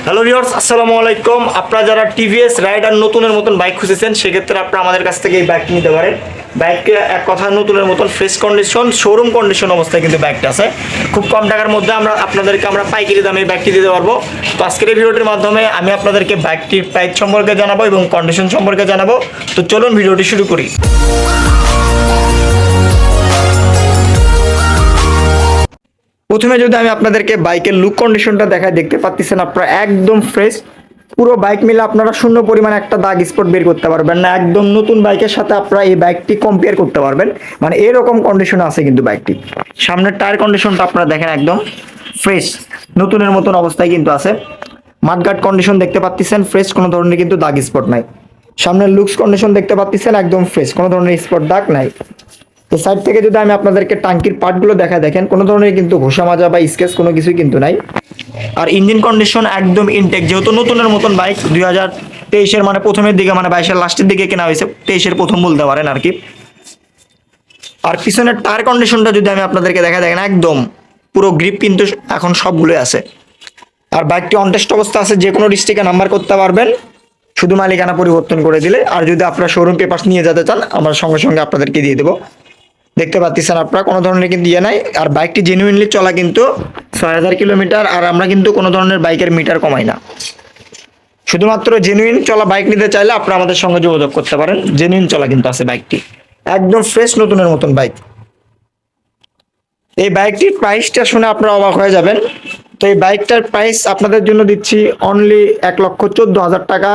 Hello viewers, আসসালামু আলাইকুম। আপনারা যারা টিভিএস রাইডার নতুনের মতন বাইক খুঁজেছেন সেক্ষেত্রে আপনারা আমাদের কাছ থেকে এই বাইকটি নিতে পারেন। বাইকটি এক কথা নতুনের মতন ফ্রেশ কন্ডিশন, শোরুম কন্ডিশন অবস্থায় কিন্তু বাইকটা আছে। খুব কম টাকার মধ্যে আমরা পাইকারি দামে এই বাইকটি দিতে পারবো। তো আজকের এই ভিডিওটির মাধ্যমে আমি আপনাদেরকে বাইকটির প্রাইস সম্পর্কে জানাবো এবং কন্ডিশন সম্পর্কে জানাবো। তো চলুন ভিডিওটি শুরু করি। প্রথমে যদি আমি আপনাদেরকে বাইকের লুক কন্ডিশনটা দেখাই, দেখতে পাচ্ছেন আপনারা একদম ফ্রেশ। পুরো বাইক মিলে আপনারা শূন্য পরিমাণ একটা দাগ স্পট বের করতে পারবেন না। একদম নতুন বাইকের সাথে আপনারা এই বাইকটি কম্পেয়ার করতে পারবেন, মানে এরকম কন্ডিশনে আছে কিন্তু বাইকটি। সামনের টায়ার কন্ডিশনটা আপনারা দেখেন একদম ফ্রেশ, নতুনের মতন অবস্থায় কিন্তু আছে। মাঠগার্ড কন্ডিশন দেখতে পাচ্ছেন ফ্রেশ, কোনো ধরনের কিন্তু দাগ স্পট নাই। সামনের লুকস কন্ডিশন দেখতে পাচ্ছেন একদম ফ্রেশ, কোনো ধরনের স্পট দাগ নাই। তো সাইড থেকে যদি আমি আপনাদেরকে টাঙ্কির পার্টগুলো দেখেন কোনো ধরনের কিন্তু ঘষা মাজা বা স্কেচ কোনো কিছুই কিন্তু নাই। আর ইঞ্জিন কন্ডিশন একদম ইনটেক, যেহেতু নতুনের মতন বাইক 2023-এর মানে প্রথমের দিকে, মানে 22-এর লাস্টের দিকে কেনা হয়েছে, 23-এর প্রথম বলতে পারেন আর কি। আর পিছনের টায়ার কন্ডিশনটা যদি আমি আপনাদেরকে দেখেন একদম পুরো গ্রিপ কিন্তু এখন সবগুলোই আছে। আর বাইকটি অনটেস্ট অবস্থা আছে, যে কোনো ডিস্ট্রিক্টে নাম্বার করতে পারবেন, শুধু মালিকানা পরিবর্তন করে দিলে। আর যদি আপনারা শোরুম পেপারস নিয়ে যেতে চান আমরা সঙ্গে সঙ্গে আপনাদেরকে দিয়ে দেবো। দেখতে পাচ্ছেন আপনারা কোনো ধরনের কিন্তু ইয়ে নাই। আর বাইকটি জেনুইনলি চলা কিন্তু 6000 কিলোমিটার। আর আমরা কিন্তু কোনো ধরনের বাইকের মিটার কমাই না। শুধুমাত্র জেনুইন চলা বাইক নিতে চাইলে আপনারা আমাদের সঙ্গে যোগাযোগ করতে পারেন। জেনুইন চলা কিন্তু আছে বাইকটি, একদম ফ্রেশ নতুনের মতন বাইক। এই বাইকটির প্রাইসটা শুনে আপনারা অবাক হয়ে যাবেন। তো এই বাইকটার প্রাইস আপনাদের জন্য দিচ্ছি অনলি 1,14,000 টাকা।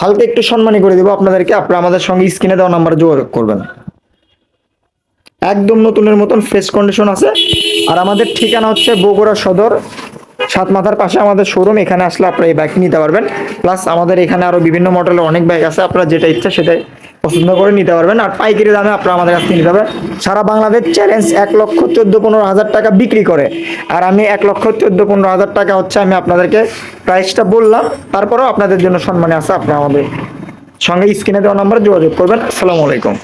হালকা একটু সম্মানী করে দেবো আপনাদেরকে। আপনারা আমাদের সঙ্গে স্ক্রিনে দেওয়া নাম্বারে যোগাযোগ করবেন। একদম নতুনের মতন ফ্রেশ কন্ডিশন আছে। আর আমাদের ঠিকানা হচ্ছে বগুড়া সদর, সাতমাথার পাশে আমাদের শোরুম। এখানে আসলে আপনারা এই বাইক নিতে পারবেন। প্লাস আমাদের এখানে আরো বিভিন্ন মডেলের অনেক বাইক আছে, আপনারা যেটা ইচ্ছা সেটাই পছন্দ করে নিতে পারবেন। আর পাইকারি দামে আপনারা আমাদের কাছ থেকে নিতে পারবেন। সারা বাংলাদেশ চ্যালেঞ্জ 1,14,15,000 টাকা বিক্রি করে। আর আমি 1,14,15,000 টাকা হচ্ছে আমি আপনাদেরকে প্রাইসটা বললাম। তারপরেও আপনাদের জন্য সম্মানে আছে, আপনারা আমাদের সঙ্গে স্ক্রিনে দেওয়া নাম্বারে যোগাযোগ করবেন। আসসালামু আলাইকুম।